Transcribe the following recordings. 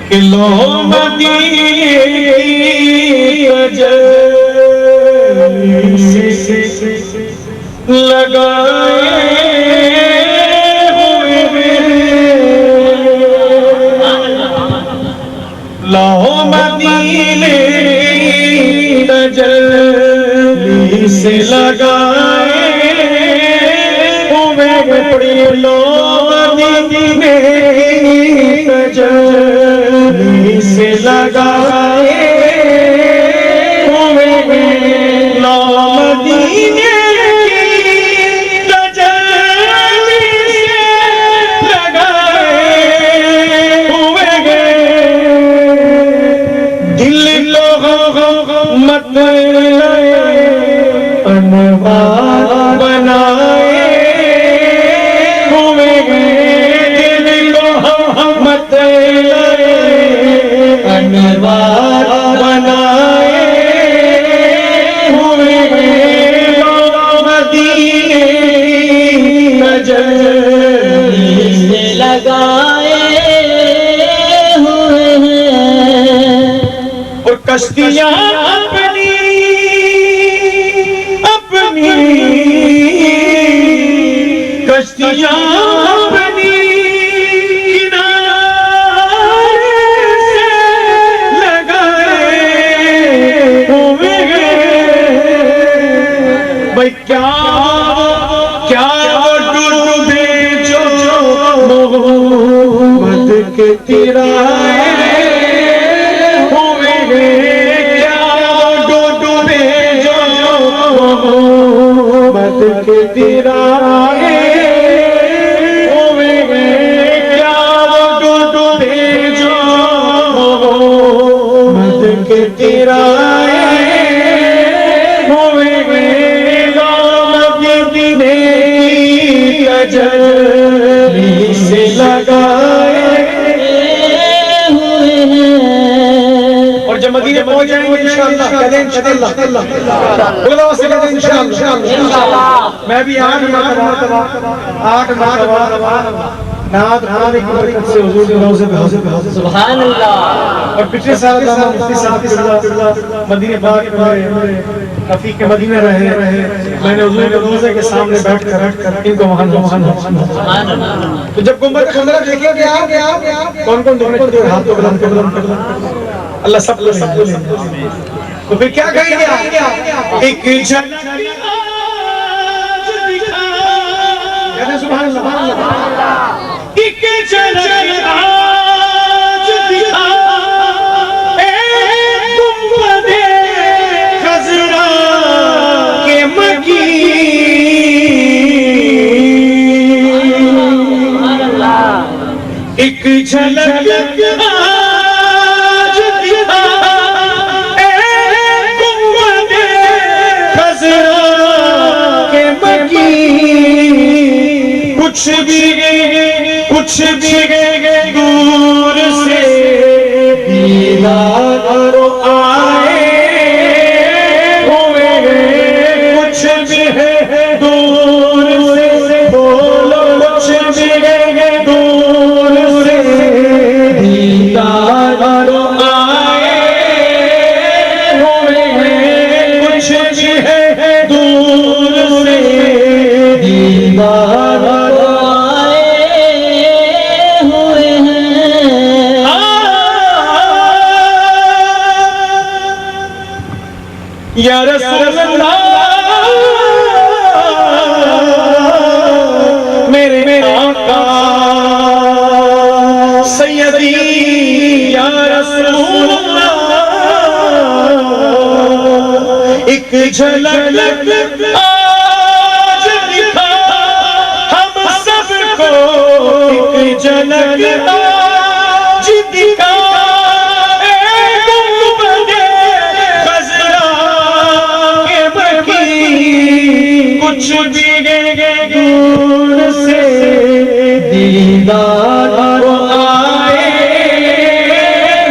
कि लो मदीने से लगाए हुए लो मदीने तजल्ली से लगाए हुए पड़ी लो मदीने तजल्ली से लगाए हुए लो मदीने तजल्ली से लगाए हुए दिल मत अनवार बनाए हुए दिल मत अनवार बनाए हुए मदीने तजल्ली से लगाए हुए हैं और कश्तियां अपनी अपनी कश्तियां अपनी किनारे से लगाए हुए भाई क्या क्या डूबे जो मोहब्बत के तिराए के तिराए हुए क्या डूबे जो मत के तिराए हुए मदीने तजल्ली से लगाए हुए हैं और जब मदीने पहुंच जाएंगे इंशाअल्लाह करें इंशाअल्लाह बोलो से करें इंशाअल्लाह मैं भी 8 मरतबा नात खाने की बरकत से हुजूर के रोज़े पे हाजिर सुभान अल्लाह और पिछले साल मुफ्ती साहब के मदीने पाक में रफीक के मदीने रहे मैंने हुजूर के रोज़े के सामने बैठकर इनको वहां सुभान अल्लाह तो जब गुंबद खंदरा देखेंगे आप कौन-कौन दोनों हाथों बुलंद कर अल्लाह सब तो फिर क्या कहेंगे एक झलक सुभान अल्लाह एक झलक आज दिखा ए गुंबदे खज़रा के मकी एक झलक आज दिखा ए गुंबदे खज़रा के मकी कुछ भी दूर से दीदार आए हुए कुछ भी दूर से बोलो कुछ भी दूर से दीदार आए हुए कुछ भी दूर से दीदार या रसूल अल्लाह मेरे आका सैयदी या रसूल अल्लाह एक झलक आज दिखा हम सबको एक झलक आज दिखा कुछ भी दूर से दीदार आए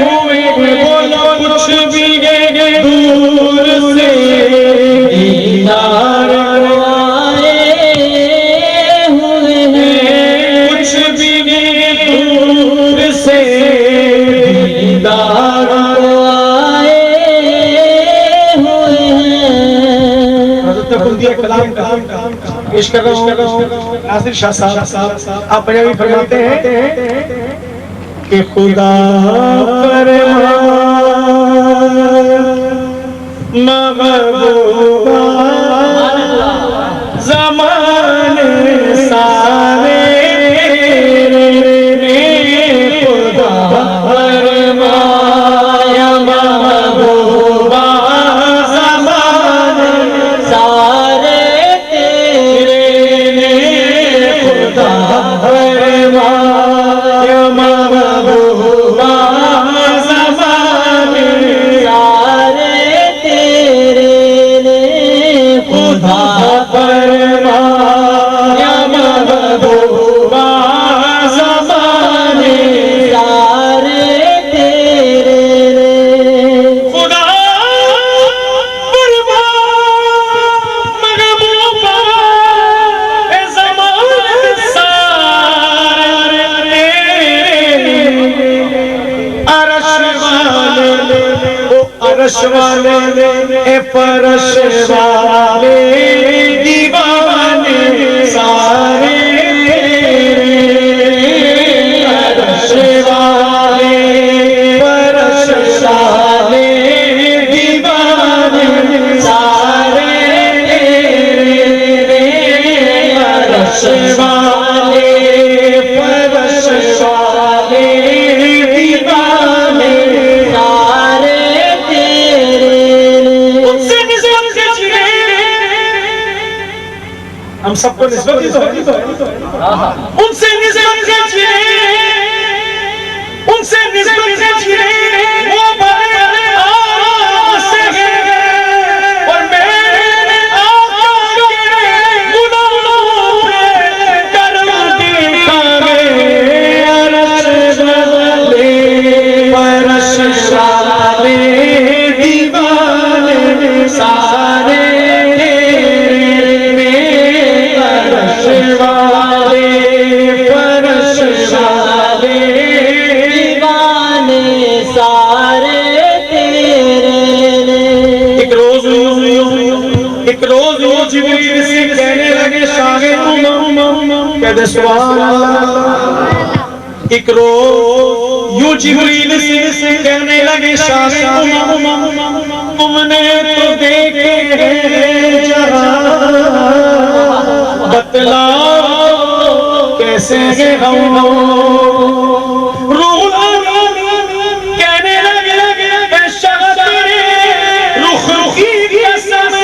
हुए बोलो कुछ भी दूर से दीदार आए हुए कुछ भी दूर से दिया कलाम पेश कर रहा हूँ। नासिर शाह साहब आप पंजाबी फरमाते हैं कि खुदा महबूबा ज़माने सारे खुदा फरमाया महबूबा ज़माने सारे तेरे खुदा फरमाया महबूबा ज़माने सारे तेरे खुदा फरमाया महबूबा ज़माने सारे तेरे खुदा फरमाया महबूबा ज़माने सारे अरश वाले ए फरश वाले दीवाने सारे अरश वाले फरश वाले दीवाने सारे अरश वाले फरश वाले दीवाने सारे उनसे निस्बत कीजिए। हम सबको निस्बत उनसे निस्बत कीजिए, उनसे निस्बत कीजिए। वो बड़े आपसे हैं और मेरे आका के गुलामों पे करम दिखावे। अरश वाले फरश वाले दीवाने सारे तेरे अरश वाले फरश वाले दीवाने सारे तेरे। एक रोज जिब्रील से कहने लगे शाहे कहते सुभान अल्लाह। एक रोज यूं जिब्रील से कहने लगे शाहे तुमने तो देखे हैं जहां, बतलाओ कैसे हम कहने लगे रुख रुखी कसम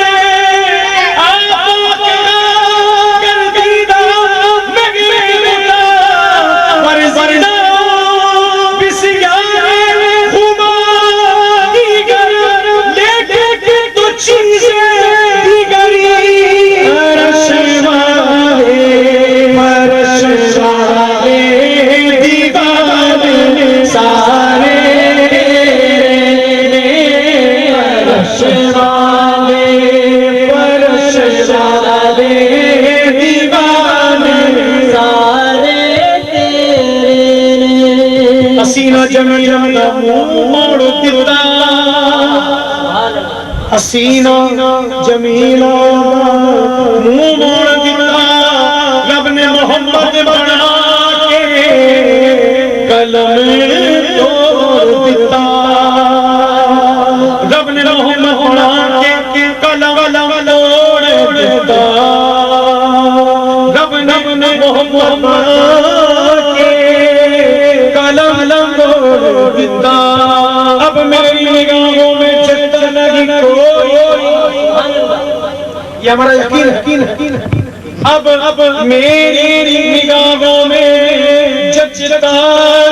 कर दीदा हसीना जमीला मोड़ दिता, हसीना जमीला मुंह मोड़ दिता। रब ने मोहम्मद बना के कलम तोड़ दिता। रब ने मोहम्मद बना के कलम तोड़ दिता। रब ने मोहम्मद दिता। अब मेरी निगाहों में जचता नहीं कोई, ये हमारा यकीन है। अब मेरी निगाहों में जचता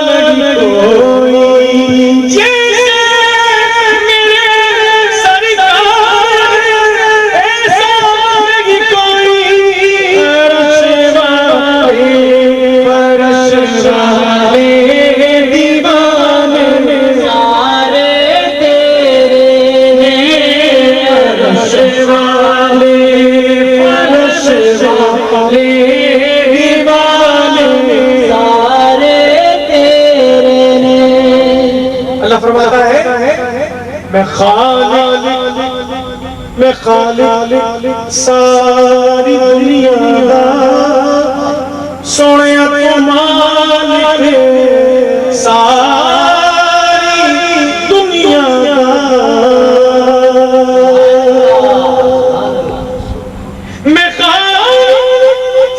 नहीं कोई, जैसे मेरे सरकार ऐसा नहीं कोई। फरश वाले फरमाता है मैं खालिक सारी दुनिया दा सोने तो मालिक सारी दुनिया मैं सारी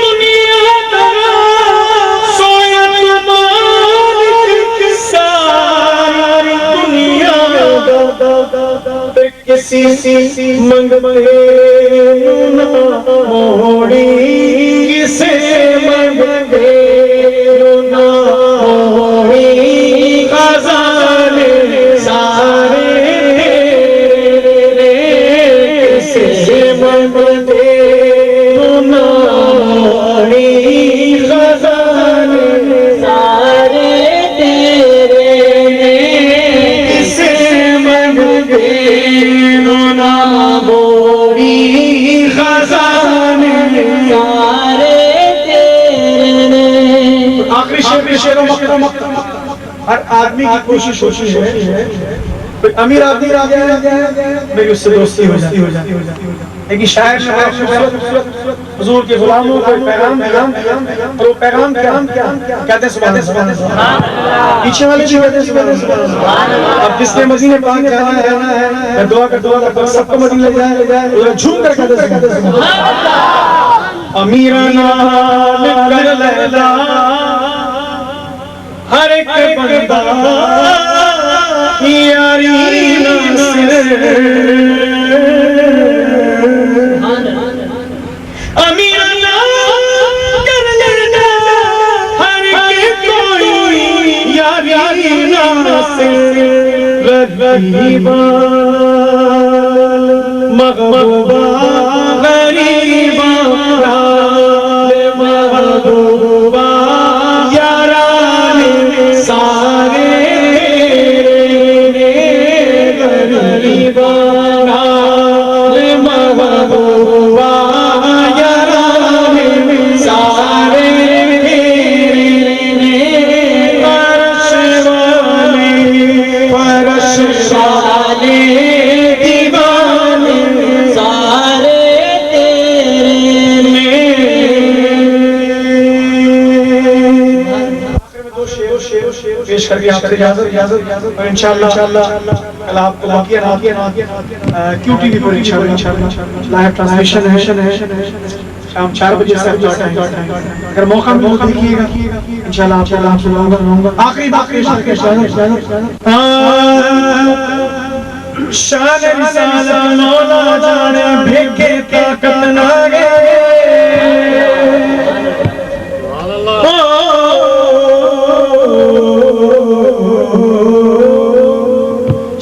दुनिया दा सोने तो मालिक सारी दुनिया किसी मंगते ना मोड़ी किसे मंगते ना मोड़ी खजाने सारे तेरे किसे मंगते ना मोड़ी खजाने सारे तेरे किसे मंगते ना मोड़ी खजाने सारे तेरे। आखिरी शेर हर आदमी की कोशिश होती है कोई अमीर आदमी आ जाए मेरी उससे दोस्ती हो जाती लेकिन शायर हुजूर के गुलामों को पैगाम दिया और वो पैगाम क्या कहते हैं सुभान अल्लाह। पीछे वाले भी कहते हैं सुभान अल्लाह। अब जिसने मदीने पाक जाना है मैं दुआ कर सबको मदीने ले जाए झूम कर कहते हैं सुभान अल्लाह। अमीरा नाल कर लैला हर एक बंदा यारी नासिर अमीर कर लेना हर एक कोई यारी नासिर रगीबा महबूबा गरीबा महबूबा याराने सारे गरीबा महबूबा याराने सारे परश वाले दीवाने सारे तेरे। पेश करके आपसे इजाजत और इंशाअल्लाह कल आपको QTV पर इंशाअल्लाह लाइव ट्रांसमिशन है शाम 4 बजे से अगर मौका मिले तो देखिएगा इंशाअल्लाह आपको सुनाऊंगा। आखिरी शान रिसालत मौला जाने भेके ताकत ना गे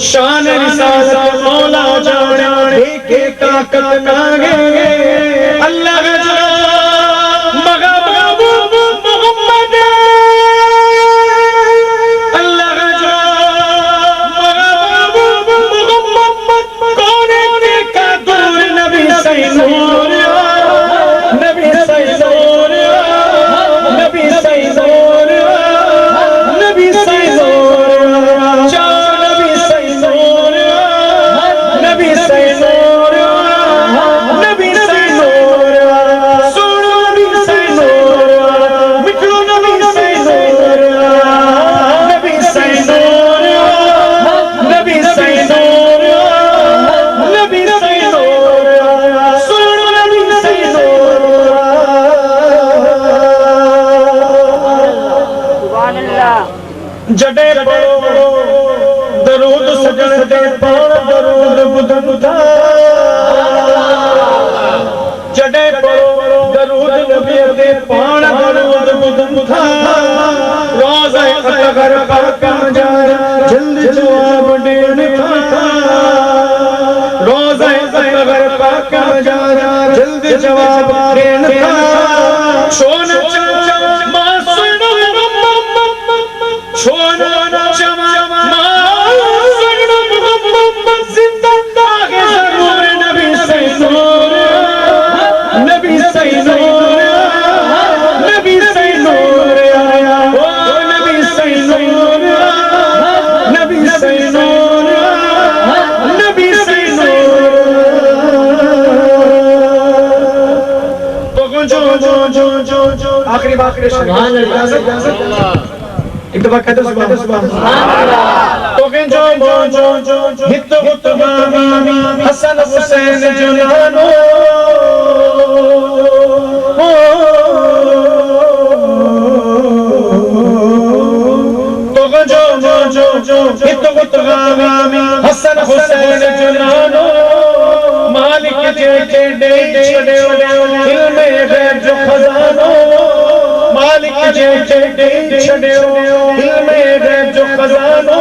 शान रिसालत मौला जाने भेके ताकत ना गे अल्लाह जडे पढ़ो दरूद सजन दे पाण दरूद बुधा जडे पढ़ो दरूद नबी दे पाण दरूद बुधा रोज़े अतगर पाक जा जल्द जवाब देन था रोज़े अतगर पाक जा जल्द जवाब देन था सोन दफा करे सुभान अल्लाह, एक दफा कहते सुभान अल्लाह। तो के जो हित उत्तमामी हसन हुसैन जुनानो जो हित उत्तमामी हसन हुसैन जुनानो मालिक जे दे छड़ियो इल्म गैब जो खजानो, मालिक जे दे छड़ियो इल्म गैब जो खजानो।